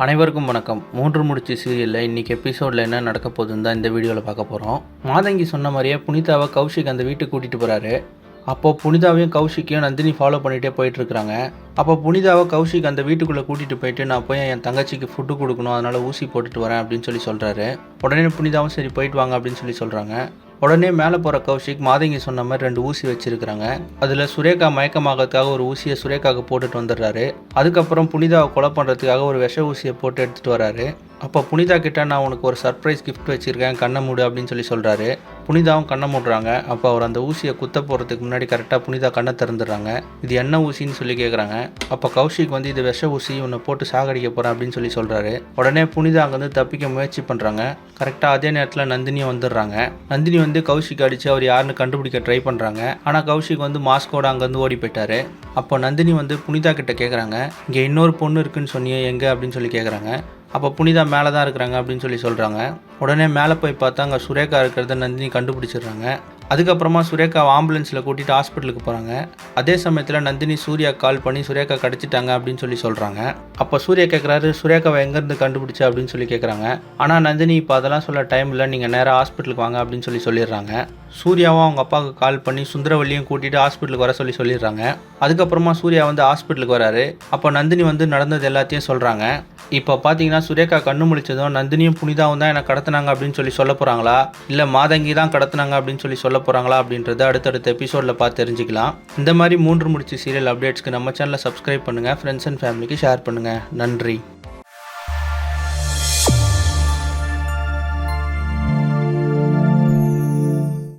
அனைவருக்கும் வணக்கம். 3 முடிச்சு சீரியலில் இன்றைக்கி எபிசோடில் என்ன நடக்க போகுதுன்னு தான் இந்த வீடியோவில் பார்க்க போகிறோம். மாதங்கி சொன்ன மாதிரியே புனிதாவை கௌஷிக் அந்த வீட்டுக்கு கூட்டிகிட்டு போகிறாரு. அப்போது புனிதாவையும் கௌஷிக்கையும் நந்தினி ஃபாலோ பண்ணிகிட்டே போயிட்டுருக்குறாங்க. அப்போ புனிதாவை கௌஷிக் அந்த வீட்டுக்குள்ளே கூட்டிகிட்டு போயிட்டு நான் போய் என் தங்கச்சிக்கு ஃபுட்டு கொடுக்கணும், அதனால் ஊசி போட்டுட்டு வரேன் அப்படின்னு சொல்லி சொல்கிறாரு. உடனே புனிதாவும் சரி போயிட்டு வாங்க அப்படின்னு சொல்லி சொல்கிறாங்க. உடனே மேலே போகிற கௌஷிக் மாதங்கி சொன்ன மாதிரி 2 ஊசி வச்சுருக்கிறாங்க. அதில் சுரேகா மயக்கமாகறதுக்காக ஒரு ஊசியை சுரேகாவுக்கு போட்டுட்டு வந்துடுறாரு. அதுக்கப்புறம் புனிதாவை கொலை பண்ணுறதுக்காக ஒரு விஷ ஊசியை போட்டு எடுத்துகிட்டு வராரு. அப்போ புனிதா கிட்ட நான் உனக்கு ஒரு சர்ப்ரைஸ் கிஃப்ட் வச்சுருக்கேன், கண்ணை மூடு அப்படின்னு சொல்லி சொல்கிறாரு. புனிதாவும் கண்ணை மூடுறாங்க. அப்போ அவர் அந்த ஊசியை குத்த போகிறதுக்கு முன்னாடி கரெக்டாக புனிதா கண்ணை திறந்துடுறாங்க. இது என்ன ஊசின்னு சொல்லி கேட்குறாங்க. அப்போ கௌஷிக் வந்து இது விஷ ஊசி, உன்னை போட்டு சாகடிக்க போகிறேன் அப்படின்னு சொல்லி சொல்கிறாரு. உடனே புனிதா அங்கேருந்து தப்பிக்க முயற்சி பண்ணுறாங்க. கரெக்டாக அதே நேரத்தில் நந்தினியும் வந்துடுறாங்க. நந்தினி வந்து கௌஷிக் அடித்து அவர் யாருன்னு கண்டுபிடிக்க ட்ரை பண்ணுறாங்க. ஆனால் கௌஷிக் வந்து மாஸ்கோட அங்கேருந்து ஓடி போயிட்டாரு. அப்போ நந்தினி வந்து புனிதா கிட்ட கேட்குறாங்க, இங்கே இன்னொரு பொண்ணு இருக்குன்னு சொன்னியே எங்கே அப்படின்னு சொல்லி கேட்குறாங்க. அப்போ புனிதா மேலே தான் இருக்கிறாங்க அப்படின்னு சொல்லி சொல்கிறாங்க. உடனே மேலே போய் பார்த்தா அங்கே சுரேகா இருக்கிறத நந்தினி கண்டுபிடிச்சிடுறாங்க. அதுக்கப்புறமா சுரேகாவை ஆம்புலன்ஸில் கூட்டிகிட்டு ஹாஸ்பிட்டலுக்கு போகிறாங்க. அதே சமயத்தில் நந்தினி சூர்யா கால் பண்ணி சுரேகா கிடச்சிட்டாங்க அப்படின்னு சொல்லி சொல்கிறாங்க. அப்போ சூர்யா கேட்குறாரு, சுரேகாவை எங்கேருந்து கண்டுபிடிச்சா அப்படின்னு சொல்லி கேட்குறாங்க. ஆனால் நந்தினி இப்போ அதெல்லாம் சொல்ல டைம் இல்லை, நீங்கள் நேராக ஹாஸ்பிட்டலுக்கு வாங்க அப்படின்னு சொல்லி சொல்லிடுறாங்க. சூர்யாவும் அவங்க அப்பாவுக்கு கால் பண்ணி சுந்தரவல்லியும் கூட்டிகிட்டு ஹாஸ்பிட்டலுக்கு வர சொல்லி சொல்லிடுறாங்க. அதுக்கப்புறமா சூர்யா வந்து ஹாஸ்பிட்டலுக்கு வராரு. அப்போ நந்தினி வந்து நடந்தது எல்லாத்தையும் சொல்கிறாங்க. இப்போ பார்த்தீங்கன்னா சுரேகா கண்ணு முழிச்சதும் நந்தினியும் புனிதாவும் தான் என்னை கடத்தினாங்க அப்படின்னு சொல்லி சொல்ல போகிறாங்களா, இல்லை மாதங்கி தான் கடத்தினாங்க அப்படின்னு சொல்லி சொல்ல போகிறாங்களா அப்படின்றத அடுத்தடுத்த எபிசோடில் பார்த்து தெரிஞ்சுக்கலாம். இந்த மாதிரி 3 முடிச்சு சீரியல் அப்டேட்ஸ்க்கு நம்ம சேனலை சப்ஸ்கிரைப் பண்ணுங்கள், ஃப்ரெண்ட்ஸ் அண்ட் ஃபேமிலிக்கு ஷேர் பண்ணுங்கள். நன்றி.